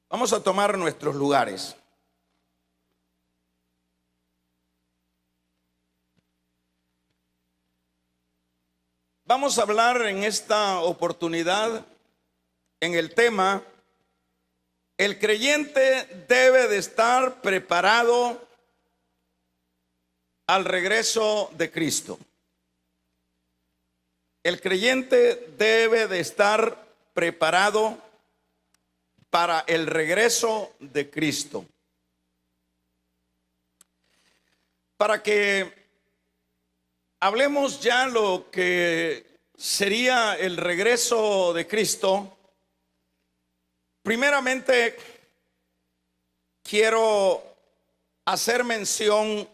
Vamos a tomar nuestros lugares. Vamos a hablar en esta oportunidad en el tema: el creyente debe de estar preparado al regreso de Cristo. El creyente debe de estar preparado para el regreso de Cristo. Para que hablemos ya lo que sería el regreso de Cristo, primeramente quiero hacer mención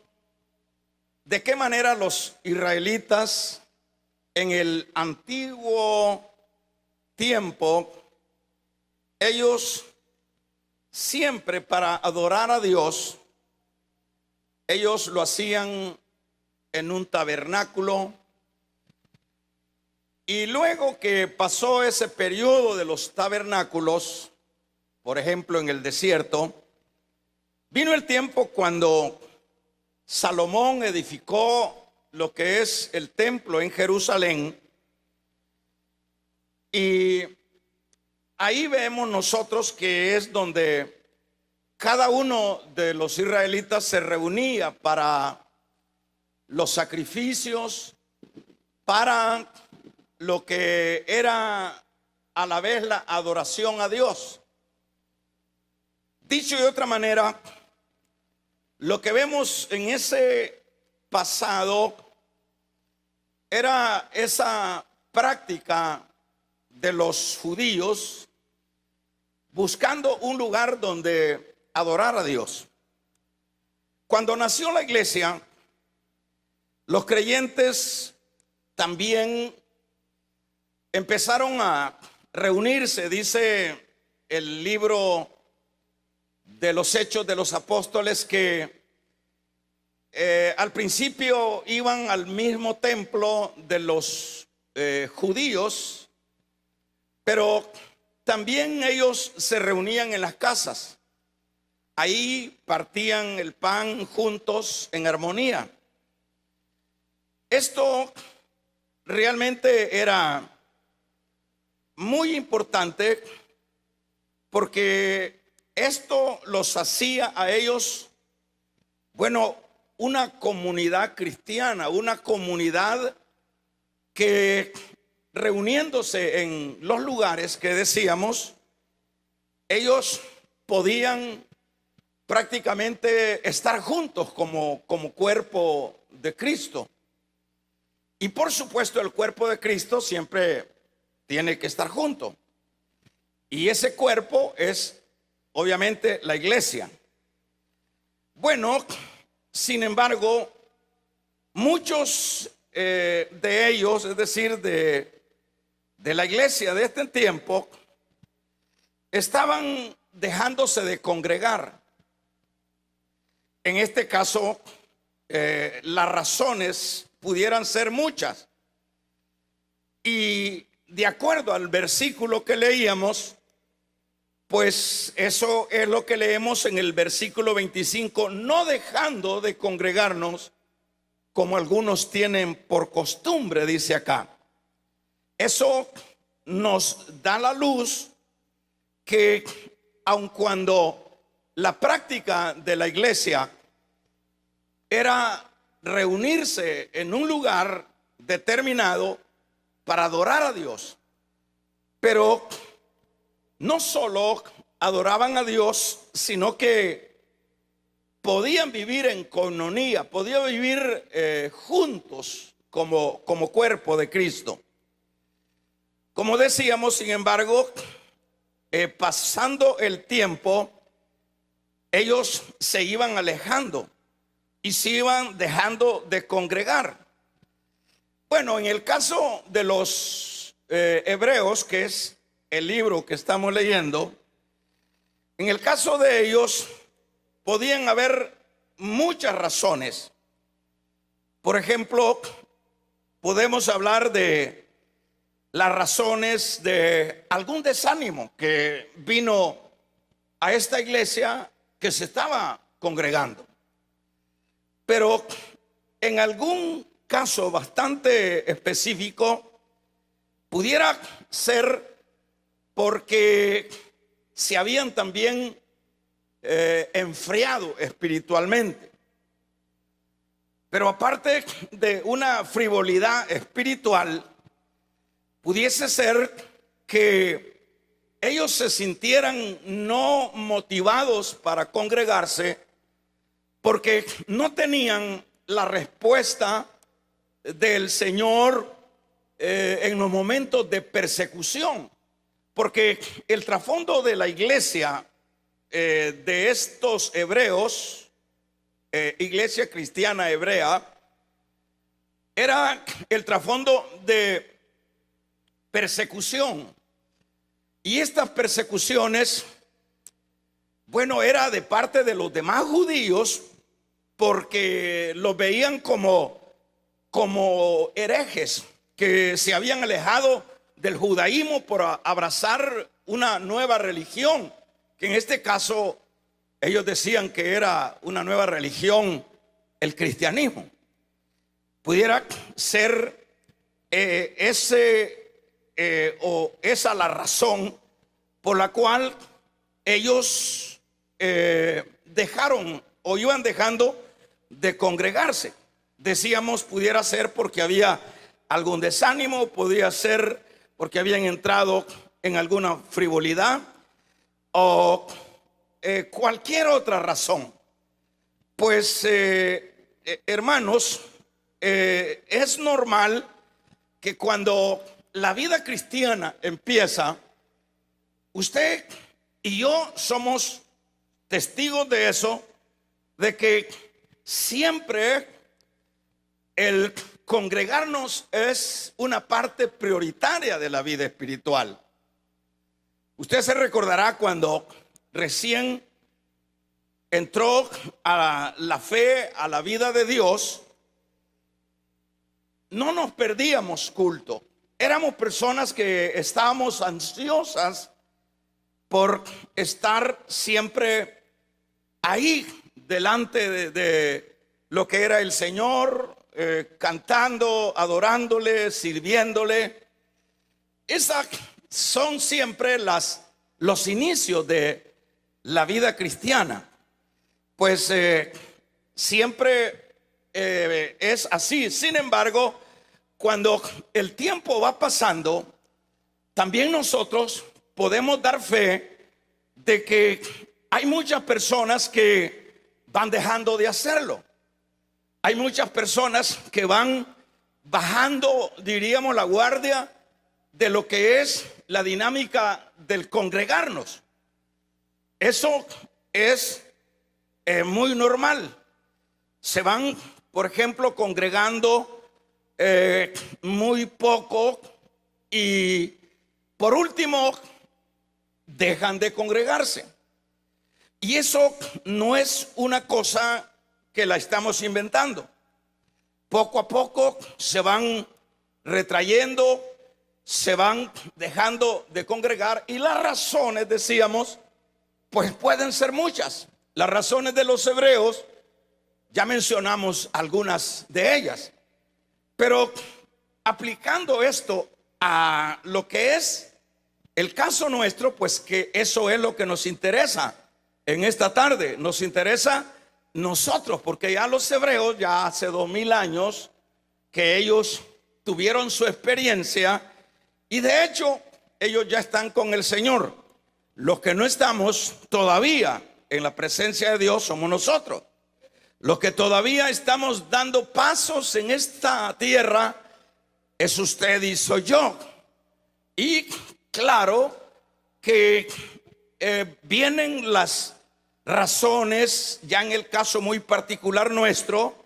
de qué manera los israelitas en el antiguo tiempo, ellos siempre, para adorar a Dios, ellos lo hacían en un tabernáculo. Y luego que pasó ese periodo de los tabernáculos, por ejemplo en el desierto, vino el tiempo cuando Salomón edificó lo que es el templo en Jerusalén, y ahí vemos nosotros que es donde cada uno de los israelitas se reunía para los sacrificios, para lo que era a la vez la adoración a Dios. Dicho de otra manera, lo que vemos en ese pasado era esa práctica de los judíos buscando un lugar donde adorar a Dios. Cuando nació la iglesia, los creyentes también empezaron a reunirse. Dice el libro de los Hechos de los Apóstoles que al principio iban al mismo templo de los judíos, pero también ellos se reunían en las casas. Ahí partían el pan juntos en armonía. Esto realmente era muy importante porque esto los hacía a ellos, bueno, una comunidad cristiana, una comunidad que, reuniéndose en los lugares que decíamos, ellos podían prácticamente estar juntos como cuerpo de Cristo. Y por supuesto el cuerpo de Cristo siempre tiene que estar junto. Y ese cuerpo es obviamente la iglesia. Bueno, sin embargo, muchos de ellos, es decir, de la iglesia de este tiempo, estaban dejándose de congregar. En este caso, las razones pudieran ser muchas. Y de acuerdo al versículo que leíamos, pues eso es lo que leemos en el versículo 25, no dejando de congregarnos como algunos tienen por costumbre, dice acá. Eso nos da la luz que aun cuando la práctica de la iglesia era reunirse en un lugar determinado para adorar a Dios, pero no solo adoraban a Dios, sino que podían vivir en coinonía, podían vivir juntos como cuerpo de Cristo. Como decíamos, sin embargo, pasando el tiempo, ellos se iban alejando y se iban dejando de congregar. Bueno, en el caso de los hebreos, que es el libro que estamos leyendo, en el caso de ellos podían haber muchas razones. Por ejemplo, podemos hablar de las razones de algún desánimo que vino a esta iglesia que se estaba congregando. Pero en algún caso bastante específico pudiera ser porque se habían también enfriado espiritualmente. Pero aparte de una frivolidad espiritual, pudiese ser que ellos se sintieran no motivados para congregarse porque no tenían la respuesta del Señor en los momentos de persecución. Porque el trasfondo de la iglesia de estos hebreos, iglesia cristiana hebrea, era el trasfondo de persecución. Y estas persecuciones, bueno, era de parte de los demás judíos, porque los veían como herejes que se habían alejado del judaísmo por abrazar una nueva religión, que en este caso ellos decían que era una nueva religión, el cristianismo. Pudiera ser esa la razón por la cual ellos dejaron o iban dejando de congregarse. Decíamos, pudiera ser porque había algún desánimo, podría ser porque habían entrado en alguna frivolidad o cualquier otra razón. Pues hermanos, es normal que cuando la vida cristiana empieza, usted y yo somos testigos de eso, de que siempre el congregarnos es una parte prioritaria de la vida espiritual. Usted se recordará cuando recién entró a la fe, a la vida de Dios, no nos perdíamos culto. Éramos personas que estábamos ansiosas por estar siempre ahí delante de lo que era el Señor, cantando, adorándole, sirviéndole. Esas son siempre los inicios de la vida cristiana. Pues siempre es así. Sin embargo, cuando el tiempo va pasando, también nosotros podemos dar fe de que hay muchas personas que van dejando de hacerlo. Hay muchas personas que van bajando, diríamos, la guardia de lo que es la dinámica del congregarnos. Eso es muy normal. Se van, por ejemplo, congregando muy poco y por último dejan de congregarse. Y eso no es una cosa que la estamos inventando. Poco a poco se van retrayendo, se van dejando de congregar, y las razones, decíamos, pues pueden ser muchas. Las razones de los hebreos, ya mencionamos algunas de ellas, pero aplicando esto a lo que es el caso nuestro, pues que eso es lo que nos interesa en esta tarde. Nos interesa nosotros, porque ya los hebreos, ya hace 2000 años que ellos tuvieron su experiencia, y de hecho ellos ya están con el Señor. Los que no estamos todavía en la presencia de Dios somos nosotros. Los que todavía estamos dando pasos en esta tierra es usted y soy yo. Y claro que vienen las razones, ya en el caso muy particular nuestro,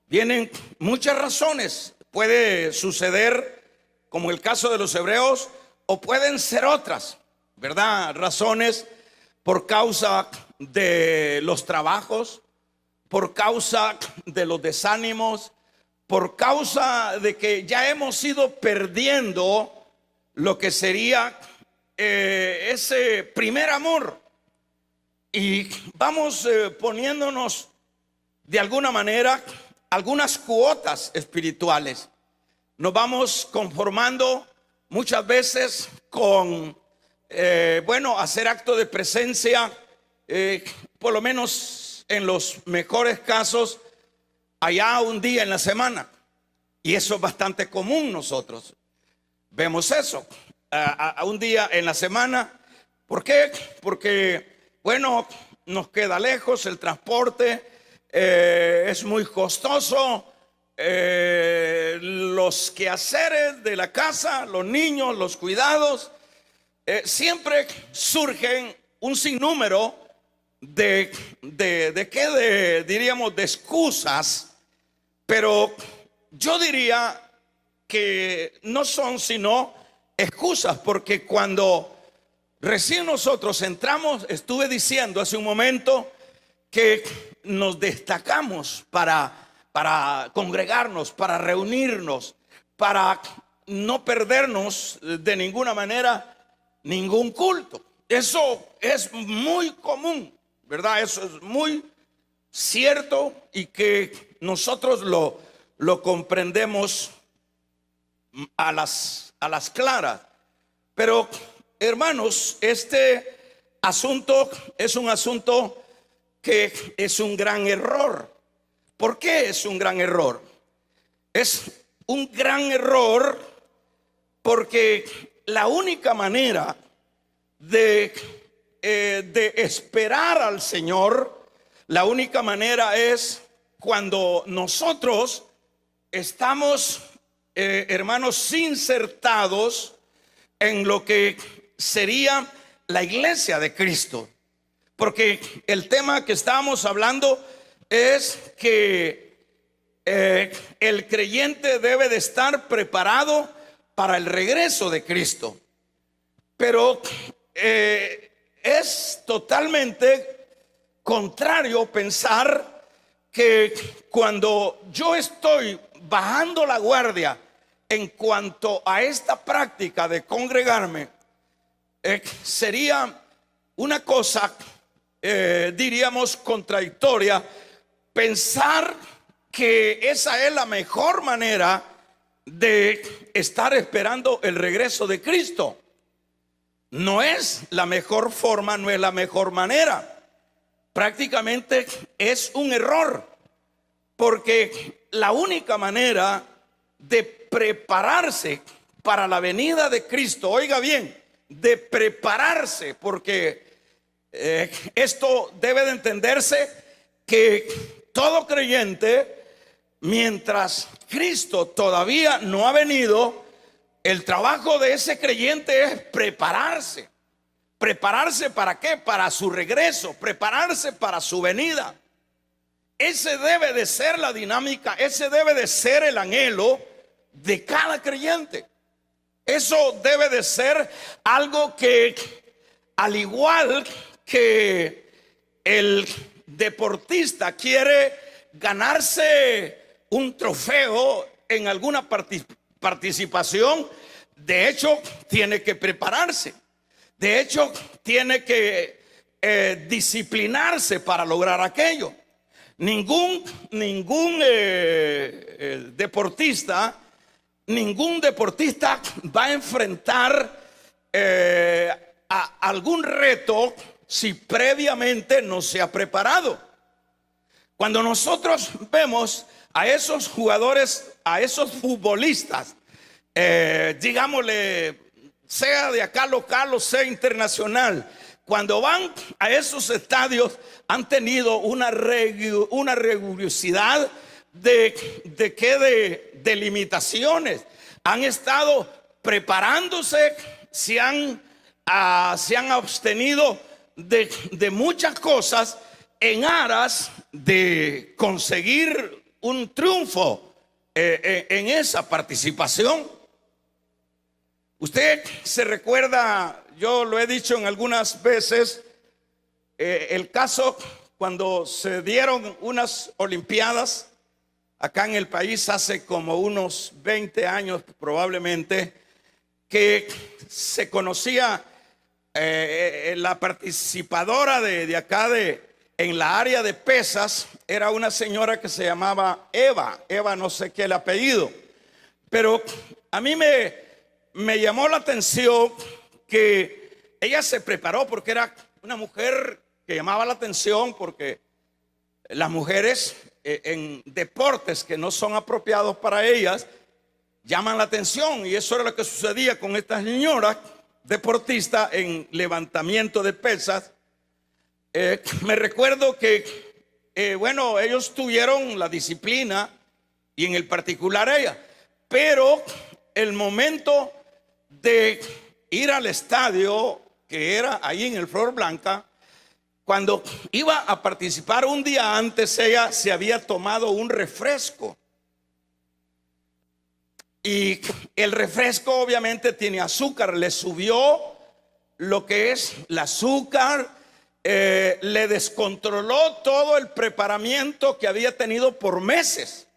vienen muchas razones. Puede suceder como el caso de los hebreos, o pueden ser otras, ¿verdad? Razones por causa de los trabajos, por causa de los desánimos, por causa de que ya hemos ido perdiendo lo que sería ese primer amor. y vamos poniéndonos de alguna manera algunas cuotas espirituales. Nos vamos conformando muchas veces con, hacer acto de presencia, por lo menos en los mejores casos, allá un día en la semana. Y eso es bastante común nosotros. Vemos eso, a un día en la semana. ¿Por qué? Porque, nos queda lejos el transporte, es muy costoso. Los quehaceres de la casa, los niños, los cuidados, siempre surgen un sinnúmero diríamos, de excusas, pero yo diría que no son sino excusas, porque cuando recién nosotros entramos, estuve diciendo hace un momento que nos destacamos para congregarnos, para reunirnos, para no perdernos de ninguna manera ningún culto. Eso es muy común, ¿verdad? Eso es muy cierto y que nosotros lo comprendemos a las claras. Pero, hermanos, este asunto es un asunto que es un gran error. ¿Por qué es un gran error? Es un gran error porque la única manera de esperar al Señor, la única manera es cuando nosotros estamos, hermanos, insertados en lo que sería la iglesia de Cristo. Porque el tema que estábamos hablando es que el creyente debe de estar preparado para el regreso de Cristo. Pero es totalmente contrario pensar que cuando yo estoy bajando la guardia en cuanto a esta práctica de congregarme, sería una cosa, diríamos, contradictoria pensar que esa es la mejor manera de estar esperando el regreso de Cristo. No es la mejor forma, no es la mejor manera. Prácticamente es un error, porque la única manera de prepararse para la venida de Cristo, oiga bien, de prepararse, porque esto debe de entenderse que todo creyente, mientras Cristo todavía no ha venido, el trabajo de ese creyente es prepararse. ¿Prepararse para qué? Para su regreso, prepararse para su venida. Ese debe de ser la dinámica, ese debe de ser el anhelo de cada creyente. Eso debe de ser algo que, al igual que el deportista quiere ganarse un trofeo en alguna participación, de hecho tiene que prepararse, de hecho tiene que disciplinarse para lograr aquello. Ningún deportista va a enfrentar a algún reto si previamente no se ha preparado. Cuando nosotros vemos a esos jugadores, a esos futbolistas, digámosle, sea de acá local o sea internacional, cuando van a esos estadios han tenido una rigurosidad de limitaciones. Han estado preparándose, se han abstenido de muchas cosas en aras de conseguir un triunfo en esa participación. Usted se recuerda, yo lo he dicho en algunas veces, el caso cuando se dieron unas olimpiadas acá en el país hace como unos 20 años probablemente, que se conocía la participadora de acá en la área de pesas era una señora que se llamaba Eva, no sé qué el apellido, pero a mí me llamó la atención que ella se preparó porque era una mujer que llamaba la atención, porque las mujeres en deportes que no son apropiados para ellas llaman la atención, y eso era lo que sucedía con esta señora deportista en levantamiento de pesas. Me recuerdo que bueno, ellos tuvieron la disciplina y en el particular ella, pero el momento de ir al estadio, que era ahí en el Flor Blanca, cuando iba a participar un día antes, ella se había tomado un refresco. Y el refresco obviamente tiene azúcar, le subió lo que es el azúcar, le descontroló todo el preparamiento que había tenido por meses.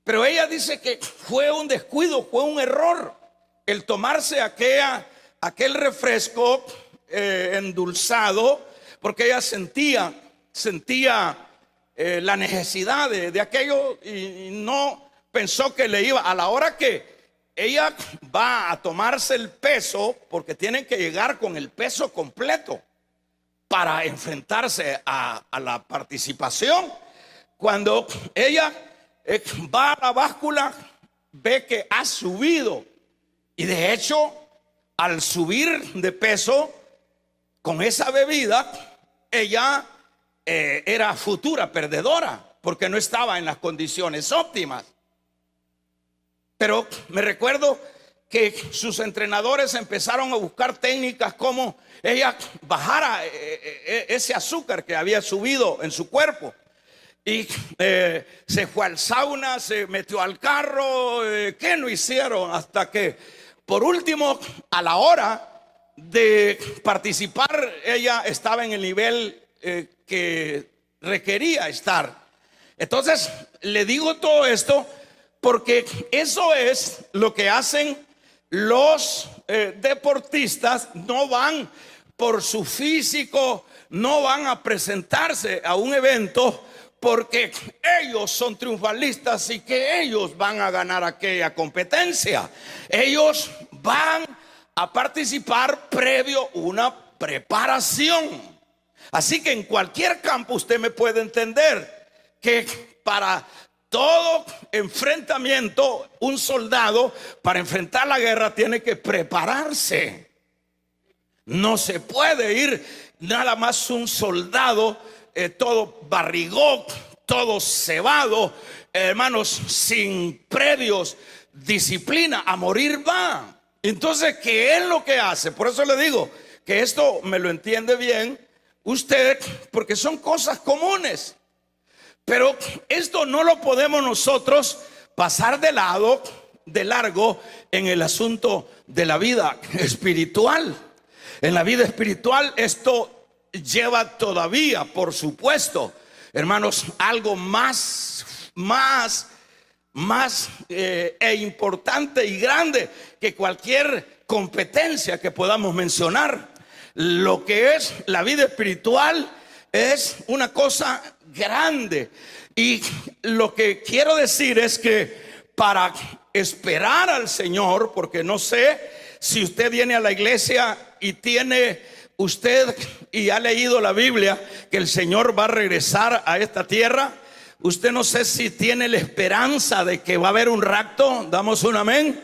Pero ella dice que fue un descuido, fue un error el tomarse aquel refresco endulzado, porque ella sentía la necesidad de aquello, y no pensó que le iba. A la hora que ella va a tomarse el peso, porque tienen que llegar con el peso completo para enfrentarse a la participación, cuando ella va a la báscula, ve que ha subido, y de hecho al subir de peso con esa bebida, ella era futura perdedora porque no estaba en las condiciones óptimas. Pero me recuerdo que sus entrenadores empezaron a buscar técnicas como ella bajara ese azúcar que había subido en su cuerpo. Y se fue al sauna, se metió al carro, ¿qué no hicieron? Hasta que por último, a la hora de participar, ella estaba en el nivel que requería estar. Entonces, le digo todo esto porque eso es lo que hacen los deportistas. No van por su físico, no van a presentarse a un evento porque ellos son triunfalistas y que ellos van a ganar aquella competencia. Ellos van a participar previo una preparación. Así que en cualquier campo usted me puede entender que para todo enfrentamiento, un soldado para enfrentar la guerra tiene que prepararse. No se puede ir nada más un soldado todo barrigón, todo cebado, hermanos, sin previos disciplina, a morir va. Entonces, ¿qué es lo que hace? Por eso le digo que esto me lo entiende bien usted, porque son cosas comunes. Pero esto no lo podemos nosotros pasar de largo en el asunto de la vida espiritual. En la vida espiritual esto lleva todavía, por supuesto, hermanos, algo más importante y grande que cualquier competencia que podamos mencionar. Lo que es la vida espiritual es una cosa grande, y lo que quiero decir es que para esperar al Señor, porque no sé si usted viene a la iglesia y tiene usted y ha leído la Biblia que el Señor va a regresar a esta tierra. Usted no sé si tiene la esperanza de que va a haber un rapto. Damos un amén.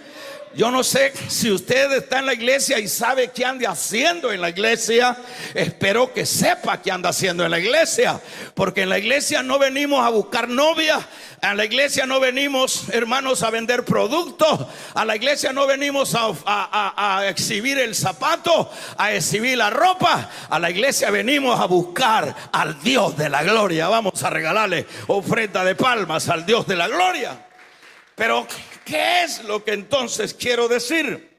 Yo no sé si usted está en la iglesia y sabe qué anda haciendo en la iglesia. Espero que sepa qué anda haciendo en la iglesia, porque en la iglesia no venimos a buscar novia. A la iglesia no venimos, hermanos, a vender productos. A la iglesia no venimos a exhibir el zapato, a exhibir la ropa. A la iglesia venimos a buscar al Dios de la gloria. Vamos a regalarle ofrenda de palmas al Dios de la gloria. Pero ¿qué es lo que entonces quiero decir?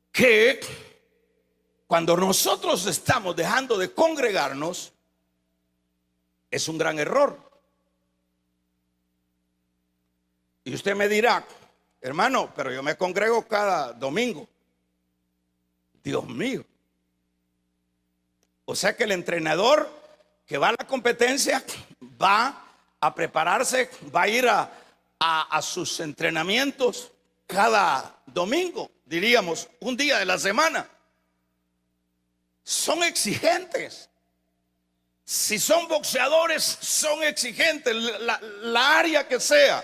Que cuando nosotros estamos dejando de congregarnos, es un gran error. Y usted me dirá, hermano, pero yo me congrego cada domingo. Dios mío. O sea que el entrenador que va a la competencia va a prepararse, va a ir a sus entrenamientos cada domingo, diríamos, un día de la semana. Son exigentes. Si son boxeadores, son exigentes, la área que sea.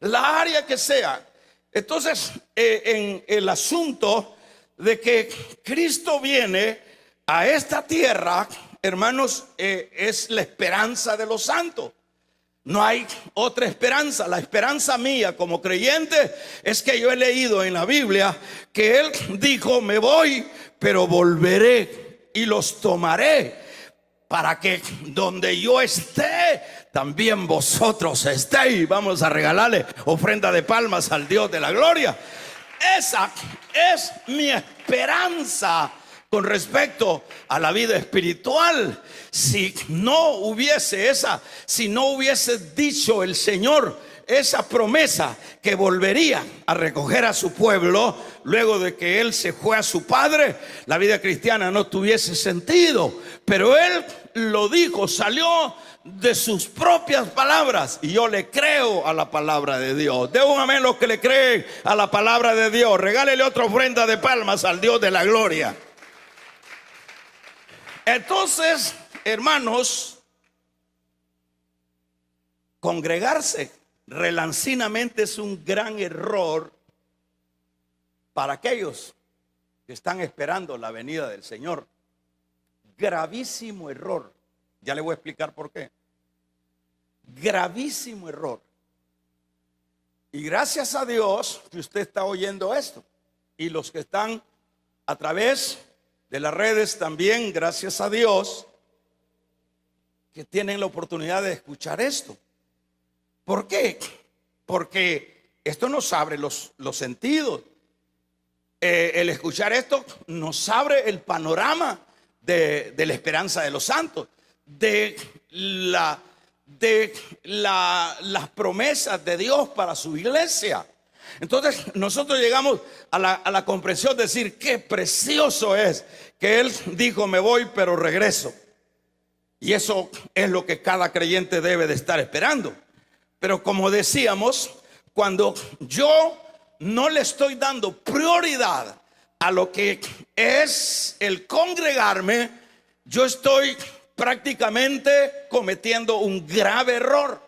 La área que sea. Entonces, en el asunto de que Cristo viene a esta tierra, hermanos, es la esperanza de los santos. No hay otra esperanza. La esperanza mía como creyente es que yo he leído en la Biblia que Él dijo: me voy, pero volveré y los tomaré, para que donde yo esté, también vosotros estéis. Vamos a regalarle ofrenda de palmas al Dios de la gloria. Esa es mi esperanza con respecto a la vida espiritual. Si no hubiese dicho el Señor esa promesa que volvería a recoger a su pueblo luego de que Él se fue a su Padre, la vida cristiana no tuviese sentido. Pero Él lo dijo, salió de sus propias palabras, y yo le creo a la palabra de Dios. De un amén los que le creen a la palabra de Dios. Regálele otra ofrenda de palmas al Dios de la gloria. Entonces, hermanos, congregarse relancinamente es un gran error para aquellos que están esperando la venida del Señor. Gravísimo error. Ya le voy a explicar por qué. Gravísimo error. Y gracias a Dios que usted está oyendo esto. Y los que están a través de las redes también, gracias a Dios que tienen la oportunidad de escuchar esto. ¿Por qué? Porque esto nos abre los sentidos. El escuchar esto nos abre el panorama de la esperanza de los santos, de las promesas de Dios para su iglesia. Entonces nosotros llegamos a la comprensión de decir: qué precioso es que Él dijo: me voy, pero regreso. Y eso es lo que cada creyente debe de estar esperando. Pero como decíamos, cuando yo no le estoy dando prioridad a lo que es el congregarme, yo estoy prácticamente cometiendo un grave error.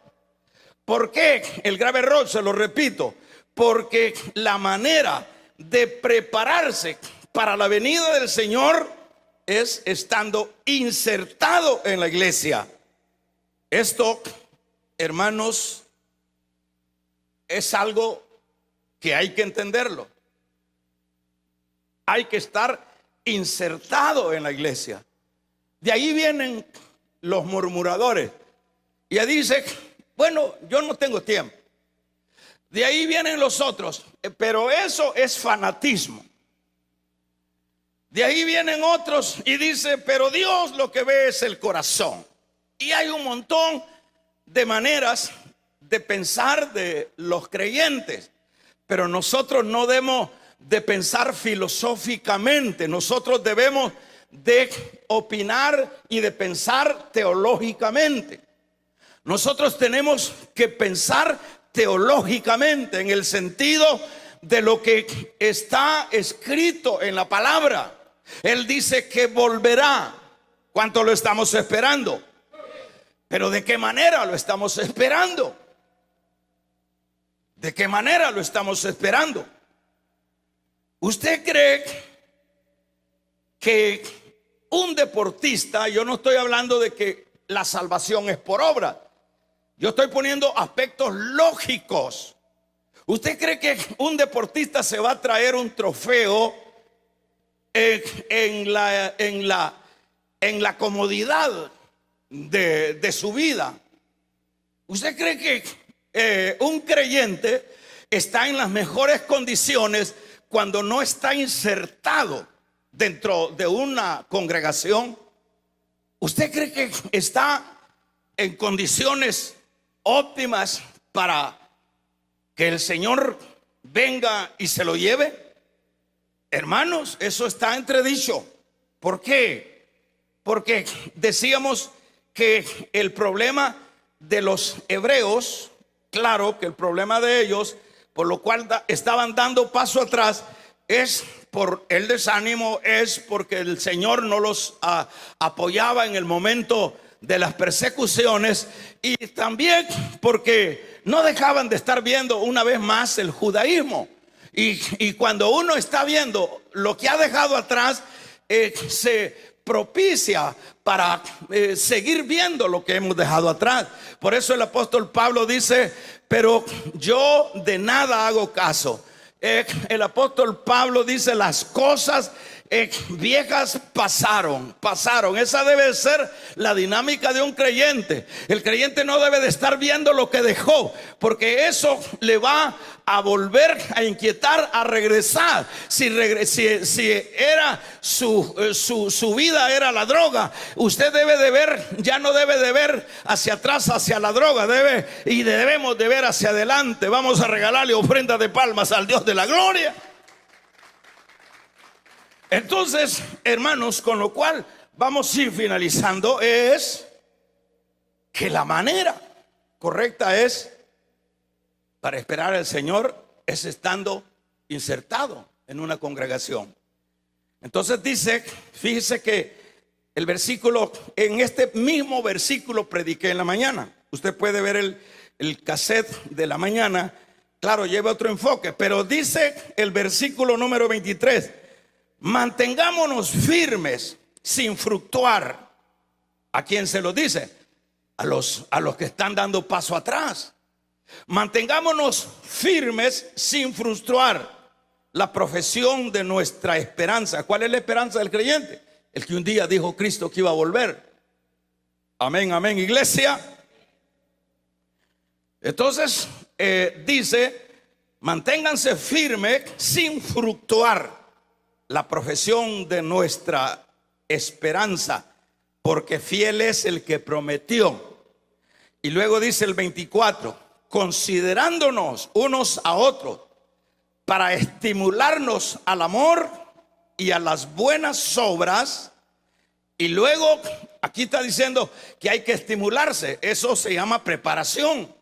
¿Por qué el grave error? Se lo repito, porque la manera de prepararse para la venida del Señor es estando insertado en la iglesia. Esto, hermanos, es algo que hay que entenderlo. Hay que estar insertado en la iglesia. De ahí vienen los murmuradores. Y ya dice: bueno, yo no tengo tiempo. De ahí vienen los otros, pero eso es fanatismo. De ahí vienen otros y dice: pero Dios lo que ve es el corazón. Y hay un montón de maneras de pensar de los creyentes, pero nosotros no debemos de pensar filosóficamente. Nosotros debemos de opinar y de pensar teológicamente. Nosotros tenemos que pensar teológicamente en el sentido de lo que está escrito en la palabra. Él dice que volverá. ¿Cuánto lo estamos esperando? Pero ¿de qué manera lo estamos esperando? ¿De qué manera lo estamos esperando? ¿Usted cree que un deportista, yo no estoy hablando de que la salvación es por obra, yo estoy poniendo aspectos lógicos? ¿Usted cree que un deportista se va a traer un trofeo en la comodidad de su vida? ¿Usted cree que un creyente está en las mejores condiciones cuando no está insertado dentro de una congregación? ¿Usted cree que está en condiciones óptimas para que el Señor venga y se lo lleve? Hermanos, eso está entredicho. ¿Por qué? Porque decíamos que el problema de los hebreos, claro que el problema de ellos, por lo cual estaban dando paso atrás, es por el desánimo, es porque el Señor no los apoyaba en el momento de las persecuciones, y también porque no dejaban de estar viendo una vez más el judaísmo. Y cuando uno está viendo lo que ha dejado atrás, se propicia para seguir viendo lo que hemos dejado atrás. Por eso el apóstol Pablo dice: pero yo de nada hago caso. El apóstol Pablo dice: las cosas viejas pasaron. Esa debe ser la dinámica de un creyente. El creyente no debe de estar viendo lo que dejó, porque eso le va a volver a inquietar, a regresar. Si era su vida era la droga, usted debe de ver, ya no debe de ver hacia atrás, hacia la droga, debemos de ver hacia adelante. Vamos a regalarle ofrendas de palmas al Dios de la gloria. Entonces, hermanos, con lo cual vamos a ir finalizando, es que la manera correcta es para esperar al Señor es estando insertado en una congregación. Entonces dice, fíjese que el versículo, en este mismo versículo prediqué en la mañana. Usted puede ver el cassette de la mañana. Claro, lleva otro enfoque, pero dice el versículo número 23: mantengámonos firmes sin fluctuar. ¿A quién se lo dice? A los que están dando paso atrás. Mantengámonos firmes sin frustrar la profesión de nuestra esperanza. ¿Cuál es la esperanza del creyente? El que un día dijo Cristo que iba a volver. Amén, amén, iglesia. Entonces dice: manténganse firmes sin fluctuar la profesión de nuestra esperanza, porque fiel es el que prometió. Y luego dice el 24: considerándonos unos a otros para estimularnos al amor y a las buenas obras. Y luego aquí está diciendo que hay que estimularse. Eso se llama preparación.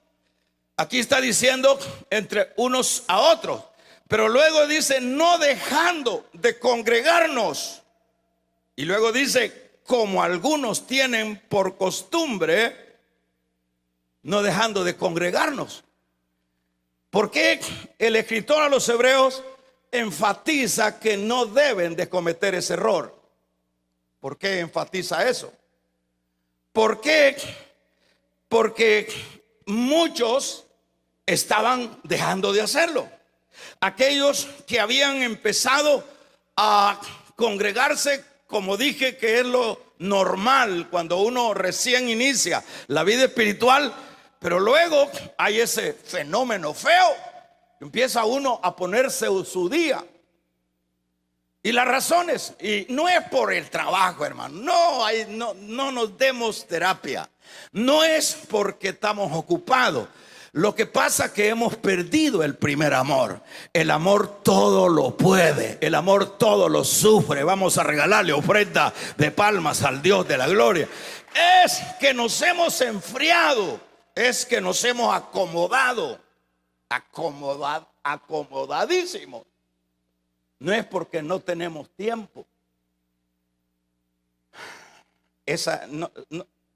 Aquí está diciendo entre unos a otros. Pero luego dice: no dejando de congregarnos. Y luego dice: como algunos tienen por costumbre, no dejando de congregarnos. ¿Por qué el escritor a los hebreos enfatiza que no deben de cometer ese error? ¿Por qué enfatiza eso? ¿Por qué? Porque muchos estaban dejando de hacerlo. Aquellos que habían empezado a congregarse, como dije, que es lo normal cuando uno recién inicia la vida espiritual, pero luego hay ese fenómeno feo, empieza uno a ponerse su día. Y las razones, y no es por el trabajo, hermano, no nos demos terapia, no es porque estamos ocupados. Lo que pasa es que hemos perdido el primer amor. El amor todo lo puede, el amor todo lo sufre. Vamos a regalarle ofrenda de palmas al Dios de la gloria. Es que nos hemos enfriado, es que nos hemos acomodadísimos. No es porque no tenemos tiempo. Esas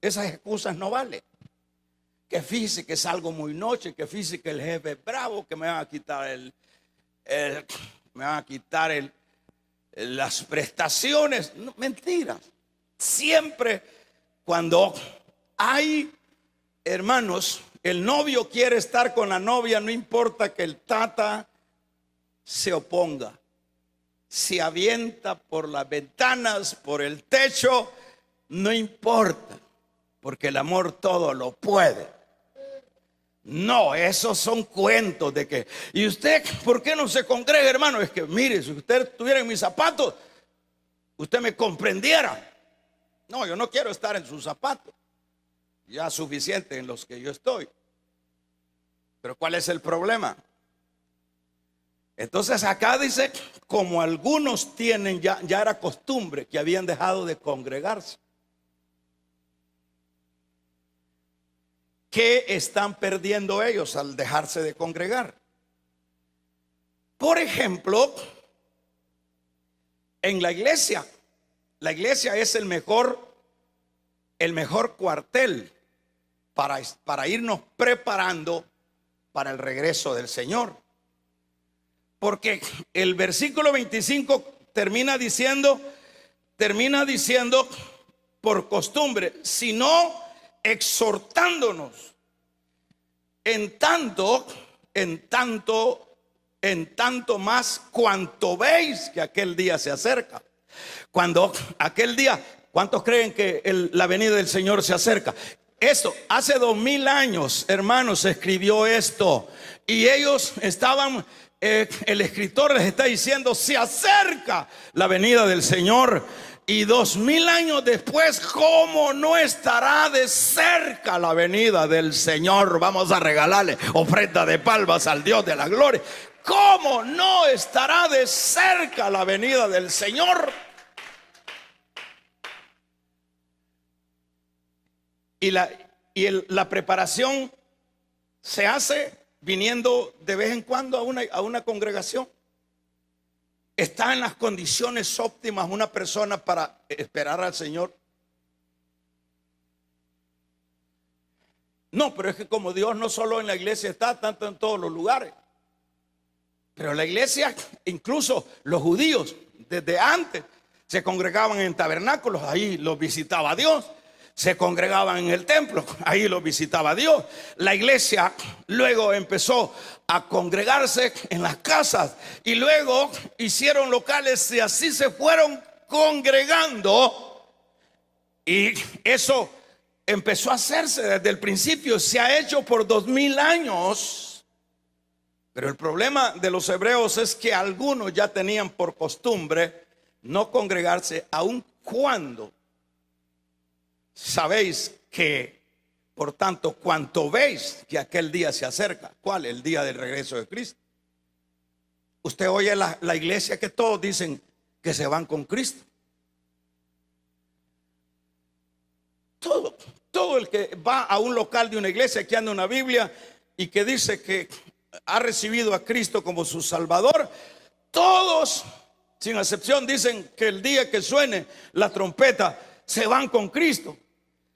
excusas no valen. Que fíjese que salgo muy noche, que fíjese que el jefe es bravo, que me van a quitar las prestaciones. No, mentiras. Siempre cuando hay, hermanos, el novio quiere estar con la novia, no importa que el tata se oponga, se avienta por las ventanas, por el techo, no importa, porque el amor todo lo puede. No, esos son cuentos de que, ¿y usted por qué no se congrega, hermano? Es que mire, si usted estuviera en mis zapatos, usted me comprendiera. No, yo no quiero estar en sus zapatos, ya suficiente en los que yo estoy. Pero ¿cuál es el problema? Entonces acá dice, como algunos tienen, ya era costumbre que habían dejado de congregarse. ¿Qué están perdiendo ellos al dejarse de congregar? Por ejemplo, en la iglesia es el mejor cuartel para irnos preparando para el regreso del Señor. Porque el versículo 25 termina diciendo por costumbre, sino exhortándonos en tanto más cuanto veis que aquel día se acerca. Cuando aquel día, ¿cuántos creen que la venida del Señor se acerca? Esto, hace 2000 años, hermanos, se escribió esto. Y ellos estaban, el escritor les está diciendo, se acerca la venida del Señor. Y 2000 años después, ¿cómo no estará de cerca la venida del Señor? Vamos a regalarle ofrenda de palmas al Dios de la gloria. ¿Cómo no estará de cerca la venida del Señor? Y la preparación se hace viniendo de vez en cuando a una congregación. ¿Está en las condiciones óptimas una persona para esperar al Señor? No, pero es que como Dios no solo en la iglesia está, tanto en todos los lugares. Pero la iglesia, incluso los judíos, desde antes, se congregaban en tabernáculos, ahí los visitaba Dios. Se congregaban en el templo, ahí los visitaba Dios. La iglesia luego empezó a congregarse en las casas y luego hicieron locales y así se fueron congregando. Y eso empezó a hacerse desde el principio, se ha hecho por 2000 años. Pero el problema de los hebreos es que algunos ya tenían por costumbre no congregarse, aun cuando sabéis que, por tanto, cuanto veis que aquel día se acerca. ¿Cuál? El día del regreso de Cristo. Usted oye la iglesia que todos dicen que se van con Cristo. Todo el que va a un local de una iglesia que anda una Biblia y que dice que ha recibido a Cristo como su Salvador, todos, sin excepción, dicen que el día que suene la trompeta se van con Cristo.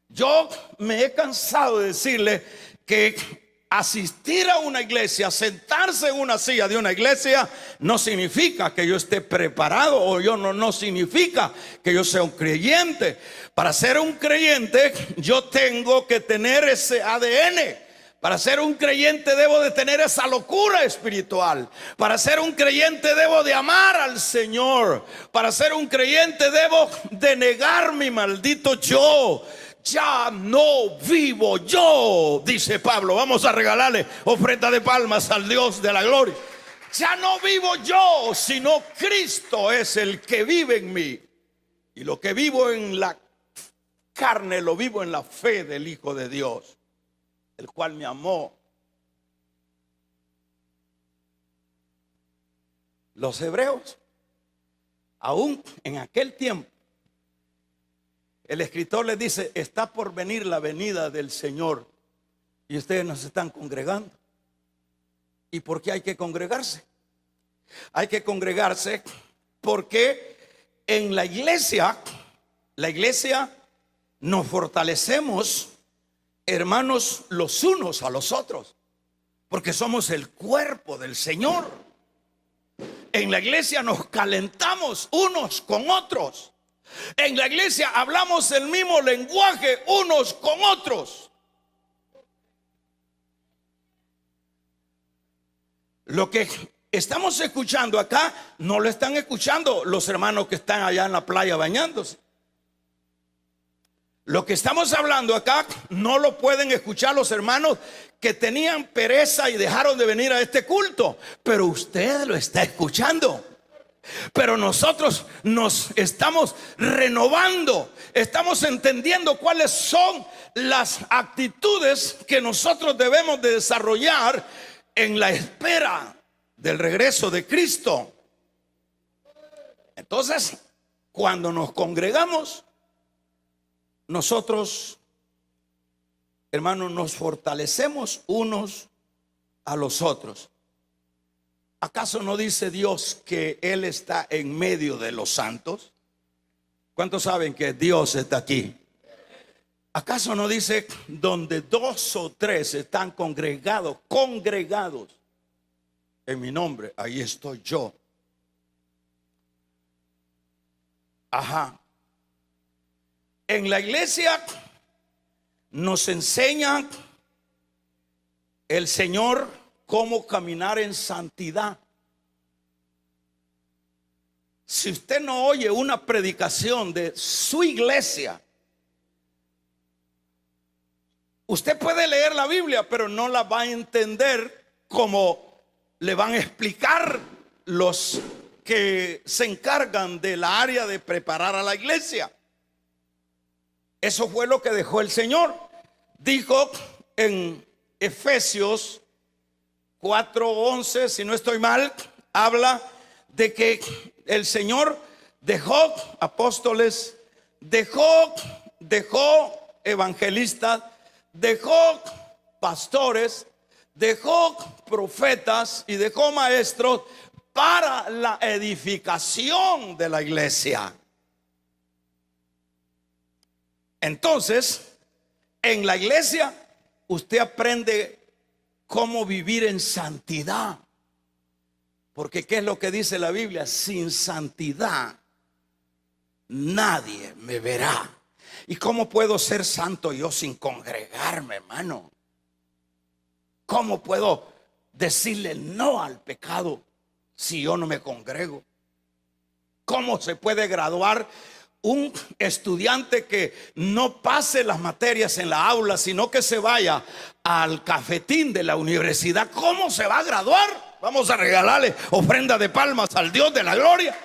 Yo me he cansado de decirle que asistir a una iglesia, sentarse en una silla de una iglesia, no significa que yo esté preparado, o no significa que yo sea un creyente. Para ser un creyente yo tengo que tener ese ADN. Para ser un creyente debo de tener esa locura espiritual. Para ser un creyente debo de amar al Señor. Para ser un creyente debo de negar mi maldito yo. Ya no vivo yo, dice Pablo. Vamos a regalarle ofrenda de palmas al Dios de la gloria. Ya no vivo yo, sino Cristo es el que vive en mí. Y lo que vivo en la carne lo vivo en la fe del Hijo de Dios, el cual me amó. Los hebreos, aún en aquel tiempo, el escritor les dice, está por venir la venida del Señor y ustedes no se están congregando. ¿Y por qué hay que congregarse? Hay que congregarse porque en la iglesia nos fortalecemos, hermanos, los unos a los otros, porque somos el cuerpo del Señor. En la iglesia nos calentamos unos con otros. En la iglesia hablamos el mismo lenguaje unos con otros. Lo que estamos escuchando acá no lo están escuchando los hermanos que están allá en la playa bañándose. Lo que estamos hablando acá no lo pueden escuchar los hermanos que tenían pereza y dejaron de venir a este culto, pero usted lo está escuchando. Pero nosotros nos estamos renovando, estamos entendiendo cuáles son las actitudes que nosotros debemos de desarrollar en la espera del regreso de Cristo. Entonces, cuando nos congregamos, nosotros, hermanos, nos fortalecemos unos a los otros. ¿Acaso no dice Dios que Él está en medio de los santos? ¿Cuántos saben que Dios está aquí? ¿Acaso no dice donde dos o tres están congregados en mi nombre, ahí estoy yo? Ajá. En la iglesia nos enseña el Señor cómo caminar en santidad. Si usted no oye una predicación de su iglesia, usted puede leer la Biblia, pero no la va a entender como le van a explicar los que se encargan de la área de preparar a la iglesia. Eso fue lo que dejó el Señor. Dijo en Efesios 4:11, si no estoy mal, habla de que el Señor dejó apóstoles, dejó evangelistas, dejó pastores, dejó profetas y dejó maestros para la edificación de la iglesia. Entonces, en la iglesia usted aprende cómo vivir en santidad. Porque ¿qué es lo que dice la Biblia? Sin santidad nadie me verá. ¿Y cómo puedo ser santo yo sin congregarme, hermano? ¿Cómo puedo decirle no al pecado si yo no me congrego? ¿Cómo se puede graduar un estudiante que no pase las materias en la aula, sino que se vaya al cafetín de la universidad? ¿Cómo se va a graduar? Vamos a regalarle ofrenda de palmas al Dios de la gloria.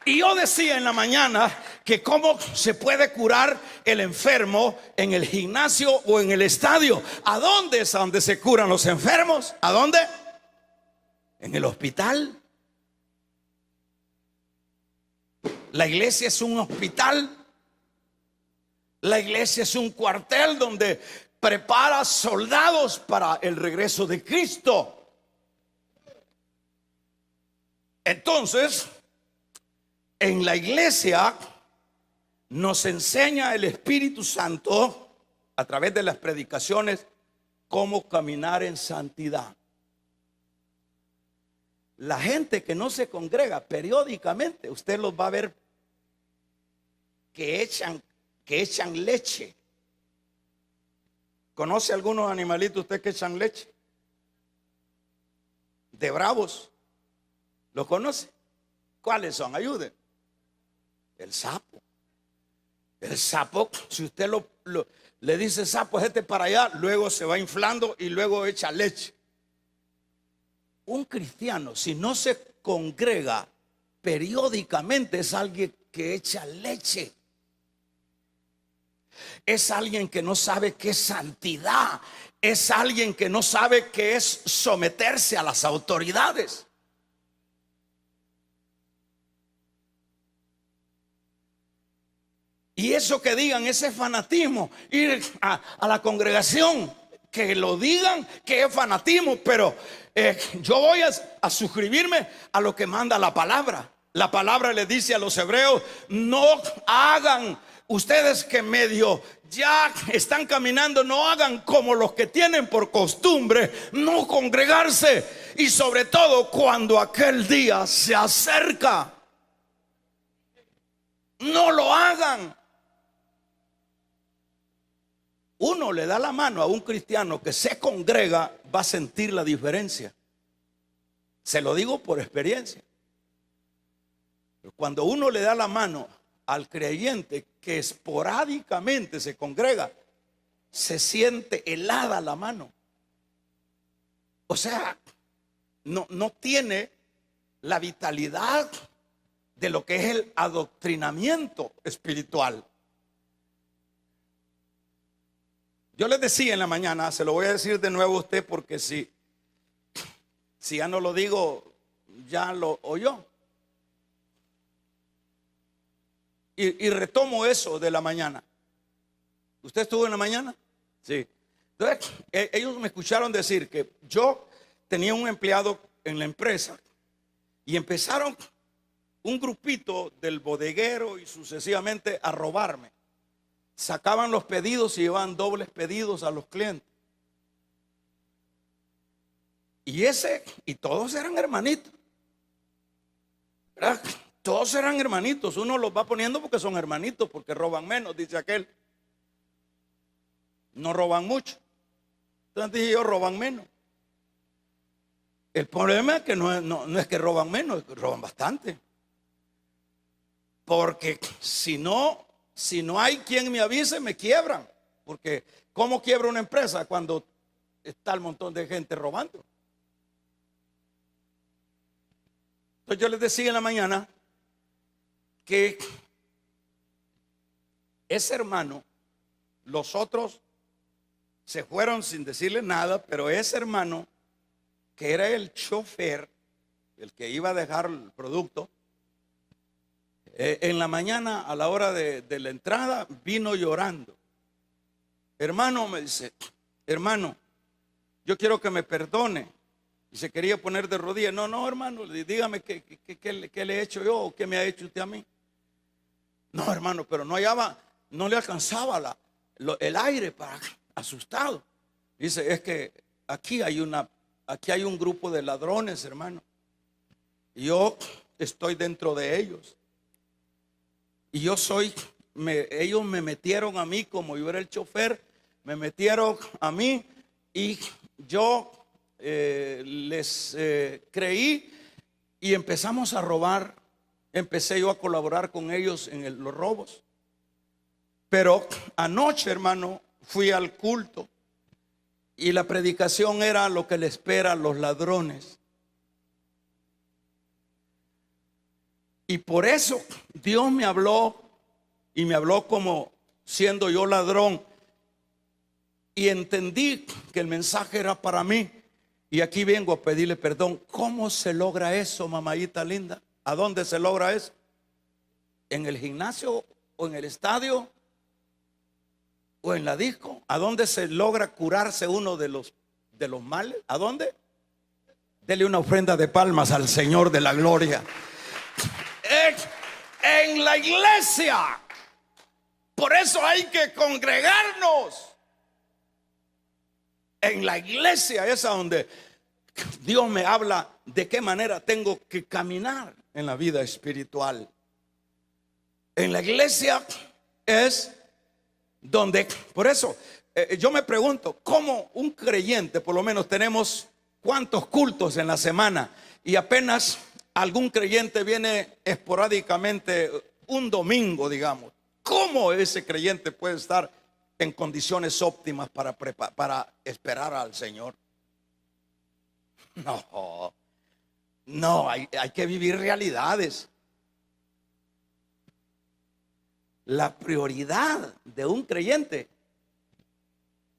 Y yo decía en la mañana que cómo se puede curar el enfermo en el gimnasio o en el estadio. ¿A dónde es a donde se curan los enfermos? ¿A dónde? En el hospital. La iglesia es un hospital. La iglesia es un cuartel donde prepara soldados para el regreso de Cristo. Entonces, en la iglesia nos enseña el Espíritu Santo a través de las predicaciones cómo caminar en santidad. La gente que no se congrega periódicamente, usted los va a ver que echan leche. ¿Conoce algunos animalitos usted que echan leche? De bravos. ¿Los conoce? ¿Cuáles son? Ayude. El sapo. El sapo, si usted le dice sapo, este para allá, luego se va inflando y luego echa leche. Un cristiano, si no se congrega periódicamente, es alguien que echa leche. Es alguien que no sabe qué es santidad. Es alguien que no sabe qué es someterse a las autoridades. Y eso que digan, ese fanatismo, ir a la congregación, que lo digan que es fanatismo, pero yo voy a suscribirme a lo que manda la palabra. La palabra le dice a los hebreos: no hagan ustedes que medio ya están caminando, no hagan como los que tienen por costumbre no congregarse, y sobre todo cuando aquel día se acerca, no lo hagan. Uno le da la mano a un cristiano que se congrega, va a sentir la diferencia. Se lo digo por experiencia. Pero cuando uno le da la mano al creyente que esporádicamente se congrega, se siente helada la mano. O sea, no tiene la vitalidad de lo que es el adoctrinamiento espiritual. Yo les decía en la mañana, se lo voy a decir de nuevo a usted, porque si Si ya no lo digo, ya lo oyó. Y retomo eso de la mañana. ¿Usted estuvo en la mañana? Sí. Entonces, ellos me escucharon decir que yo tenía un empleado en la empresa y empezaron un grupito del bodeguero y sucesivamente a robarme. Sacaban los pedidos y llevaban dobles pedidos a los clientes. Y todos eran hermanitos, ¿verdad? Todos eran hermanitos. Uno los va poniendo porque son hermanitos, porque roban menos, dice aquel. No roban mucho. Entonces dije yo, roban menos. El problema es que no es que roban menos, es que roban bastante. Porque si no hay quien me avise, me quiebran. Porque ¿cómo quiebra una empresa cuando está el montón de gente robando? Entonces yo les decía en la mañana que ese hermano, los otros se fueron sin decirle nada, pero ese hermano, que era el chofer, el que iba a dejar el producto, en la mañana a la hora de la entrada vino llorando. Hermano, me dice, hermano, yo quiero que me perdone. Y se quería poner de rodillas. No, hermano, dígame qué le he hecho yo o qué me ha hecho usted a mí. No, hermano, pero no le alcanzaba el aire para asustado. Dice, es que aquí hay un grupo de ladrones, hermano. Y yo estoy dentro de ellos. Y ellos me metieron a mí, como yo era el chofer, me metieron a mí y yo les creí y empezamos a robar. Empecé yo a colaborar con ellos en los robos. Pero anoche, hermano, fui al culto y la predicación era lo que le espera a los ladrones. Y por eso Dios me habló, y me habló como siendo yo ladrón, y entendí que el mensaje era para mí. Y aquí vengo a pedirle perdón. ¿Cómo se logra eso, mamadita linda? ¿A dónde se logra eso? ¿En el gimnasio o en el estadio o en la disco? ¿A dónde se logra curarse uno de los males? ¿A dónde? Dele una ofrenda de palmas al Señor de la gloria. En la iglesia. Por eso hay que congregarnos. En la iglesia es a donde Dios me habla de qué manera tengo que caminar en la vida espiritual. En la iglesia es donde, por eso yo me pregunto, ¿cómo un creyente, por lo menos tenemos cuántos cultos en la semana y apenas algún creyente viene esporádicamente un domingo, digamos? ¿Cómo ese creyente puede estar en condiciones óptimas para esperar al Señor? No, hay que vivir realidades. La prioridad de un creyente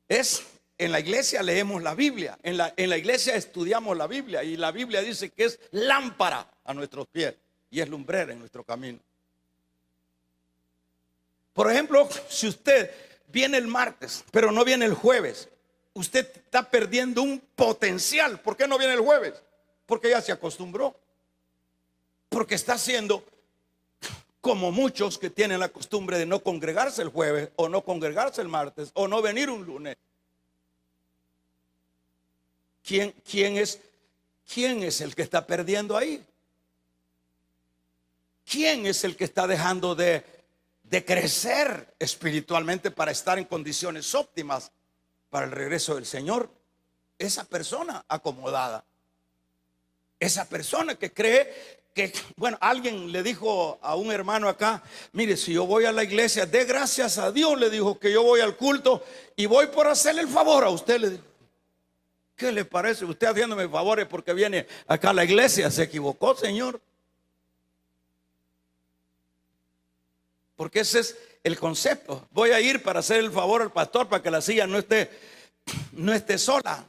es, en la iglesia leemos la Biblia, en la iglesia estudiamos la Biblia, y la Biblia dice que es lámpara a nuestros pies y es lumbrera en nuestro camino. Por ejemplo, si usted viene el martes, pero no viene el jueves, usted está perdiendo un potencial. ¿Por qué no viene el jueves? Porque ya se acostumbró. Porque está haciendo como muchos que tienen la costumbre de no congregarse el jueves, o no congregarse el martes, o no venir un lunes. ¿Quién es el que está perdiendo ahí? ¿Quién es el que está dejando de crecer espiritualmente para estar en condiciones óptimas para el regreso del Señor? Esa persona acomodada, esa persona que cree que, bueno, alguien le dijo a un hermano acá, mire, si yo voy a la iglesia, dé gracias a Dios, le dijo, que yo voy al culto y voy por hacerle el favor a usted. Le dijo, ¿qué le parece? Usted haciéndome favores porque viene acá a la iglesia. Se equivocó, señor. Porque ese es el concepto. Voy a ir para hacer el favor al pastor para que la silla no esté sola.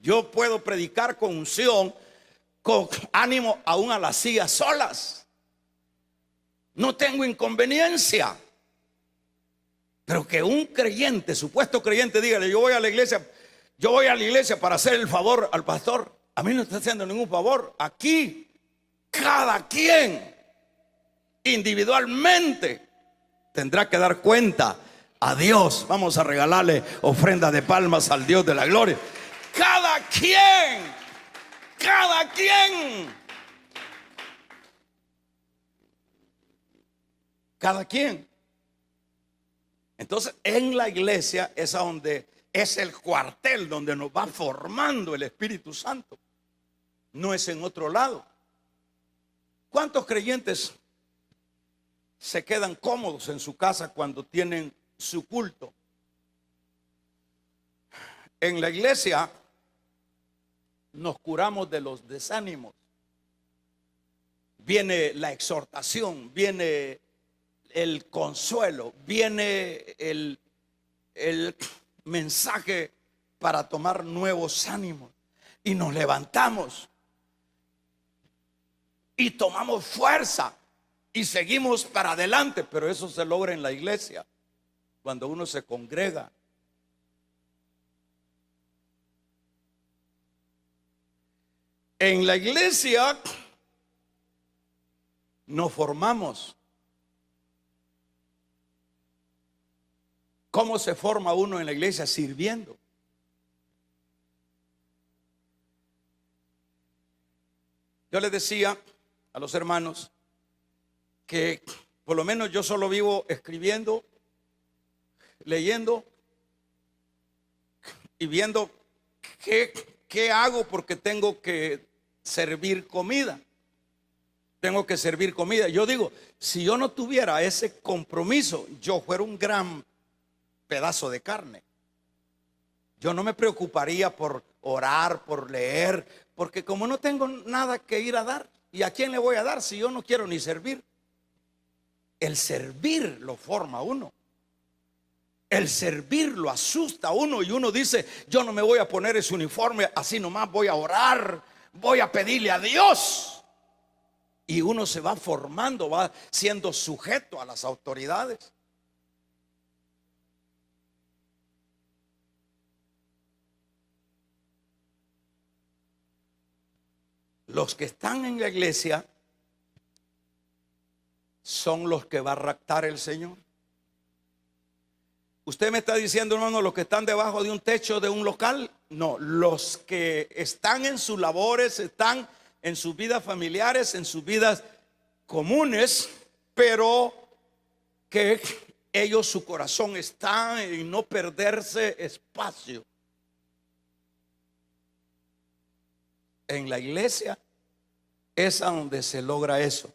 Yo puedo predicar con unción, con ánimo, aún a las sillas solas. No tengo inconveniencia. Pero que un creyente, supuesto creyente, dígale: yo voy a la iglesia para hacer el favor al pastor. A mí no está haciendo ningún favor. Aquí, cada quien individualmente tendrá que dar cuenta a Dios. Vamos a regalarle ofrenda de palmas al Dios de la gloria. Cada quien. Cada quien. Entonces, en la iglesia es a donde es el cuartel donde nos va formando el Espíritu Santo. No es en otro lado. ¿Cuántos creyentes se quedan cómodos en su casa cuando tienen su culto? En la iglesia nos curamos de los desánimos. Viene la exhortación, viene el consuelo, viene el mensaje para tomar nuevos ánimos, y nos levantamos y tomamos fuerza y seguimos para adelante. Pero eso se logra en la iglesia, cuando uno se congrega. En la iglesia nos formamos. ¿Cómo se forma uno en la iglesia? Sirviendo. Yo les decía a los hermanos que por lo menos yo solo vivo escribiendo, leyendo y viendo qué hago, porque tengo que servir comida. Tengo que servir comida. Yo digo, si yo no tuviera ese compromiso, yo fuera un gran pedazo de carne. Yo no me preocuparía por orar, por leer, porque como no tengo nada que ir a dar, ¿y a quién le voy a dar si yo no quiero ni servir? El servir lo forma uno. El servir lo asusta a uno, y uno dice: yo no me voy a poner ese uniforme así nomás, voy a orar, voy a pedirle a Dios. Y uno se va formando, va siendo sujeto a las autoridades. Los que están en la iglesia son los que va a raptar el Señor. Usted me está diciendo, hermano, los que están debajo de un techo de un local. No, los que están en sus labores, están en sus vidas familiares, en sus vidas comunes, pero que ellos, su corazón está en no perderse espacio. En la iglesia es a donde se logra eso.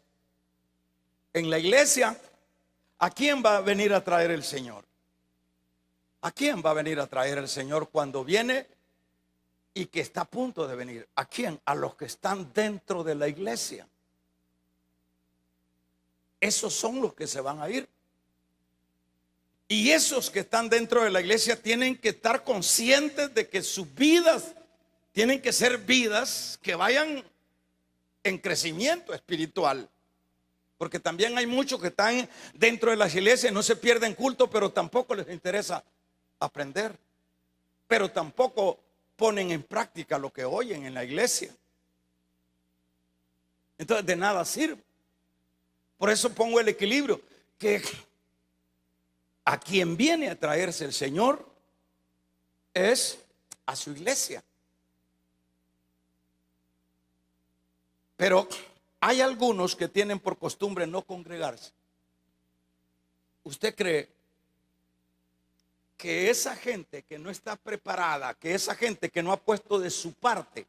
En la iglesia, ¿a quién va a venir a traer el Señor? ¿A quién va a venir a traer el Señor cuando viene y que está a punto de venir? ¿A quién? A los que están dentro de la iglesia. Esos son los que se van a ir. Y esos que están dentro de la iglesia tienen que estar conscientes de que sus vidas tienen que ser vidas que vayan en crecimiento espiritual. Porque también hay muchos que están dentro de las iglesias, no se pierden culto, pero tampoco les interesa aprender. Pero tampoco ponen en práctica lo que oyen en la iglesia. Entonces de nada sirve. Por eso pongo el equilibrio, que a quien viene a traerse el Señor es a su iglesia. Pero hay algunos que tienen por costumbre no congregarse. ¿Usted cree que esa gente que no está preparada, que esa gente que no ha puesto de su parte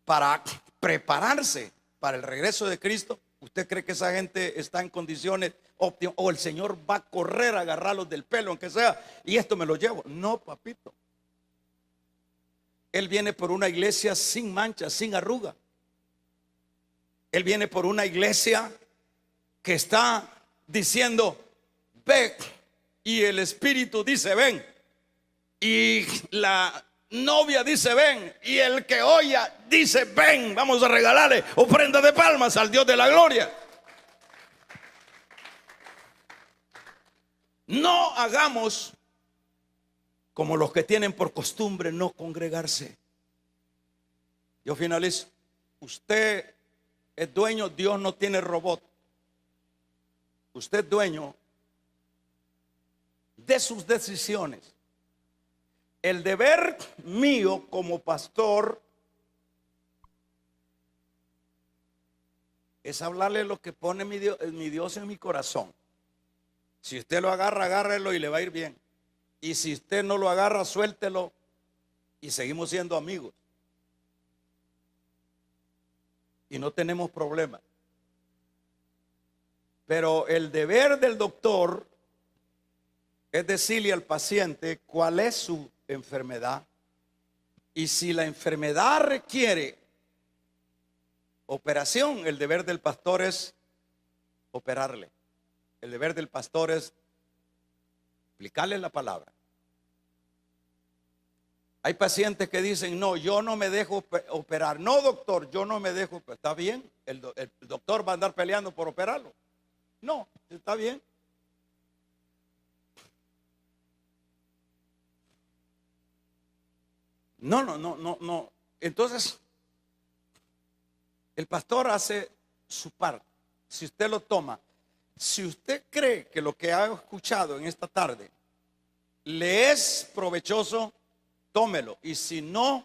para prepararse para el regreso de Cristo, usted cree que esa gente está en condiciones óptimas, o el Señor va a correr a agarrarlos del pelo, aunque sea, y esto me lo llevo? No, papito. Él viene por una iglesia sin mancha, sin arruga. Él viene por una iglesia que está diciendo: ve, y el Espíritu dice: ven. Y la novia dice ven, y el que oya dice ven, vamos a regalarle ofrenda de palmas al Dios de la gloria. No hagamos como los que tienen por costumbre no congregarse. Yo finalizo. Usted es dueño, Dios no tiene robot. Usted es dueño de sus decisiones. El deber mío como pastor es hablarle lo que pone mi Dios en mi corazón. Si usted lo agarra, agárrelo y le va a ir bien. Y si usted no lo agarra, suéltelo y seguimos siendo amigos. Y no tenemos problemas. Pero el deber del doctor es decirle al paciente cuál es su enfermedad. Y si la enfermedad requiere operación, el deber del pastor es operarle. El deber del pastor es explicarle la palabra. Hay pacientes que dicen, no, yo no me dejo operar. No, doctor, yo no me dejo operar. Está bien, el doctor va a andar peleando por operarlo. No, está bien. No. Entonces, el pastor hace su parte. Si usted lo toma, si usted cree que lo que ha escuchado en esta tarde le es provechoso, tómelo. Y si no,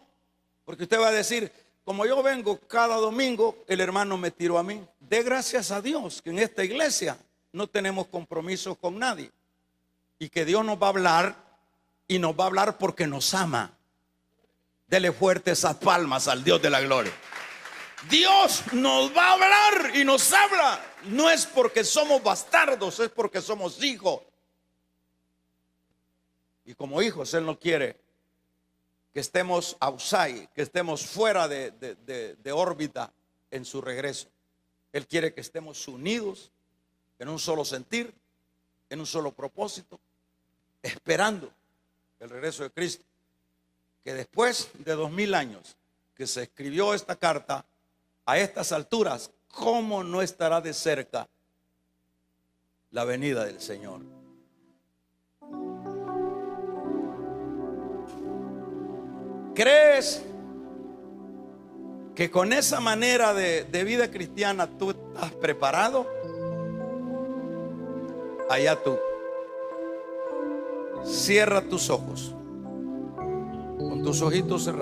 porque usted va a decir, como yo vengo cada domingo, el hermano me tiró a mí. Dé gracias a Dios que en esta iglesia no tenemos compromisos con nadie. Y que Dios nos va a hablar, y nos va a hablar porque nos ama. Dele fuerte esas palmas al Dios de la gloria. Dios nos va a hablar y nos habla. No es porque somos bastardos, es porque somos hijos. Y como hijos Él no quiere que estemos outside, que estemos fuera de órbita en su regreso. Él quiere que estemos unidos en un solo sentir, en un solo propósito, esperando el regreso de Cristo. Que después de 2000 años que se escribió esta carta, a estas alturas, ¿cómo no estará de cerca la venida del Señor? ¿Crees que con esa manera de vida cristiana tú estás preparado? Allá tú. Cierra tus ojos. Con tus ojitos cerrados.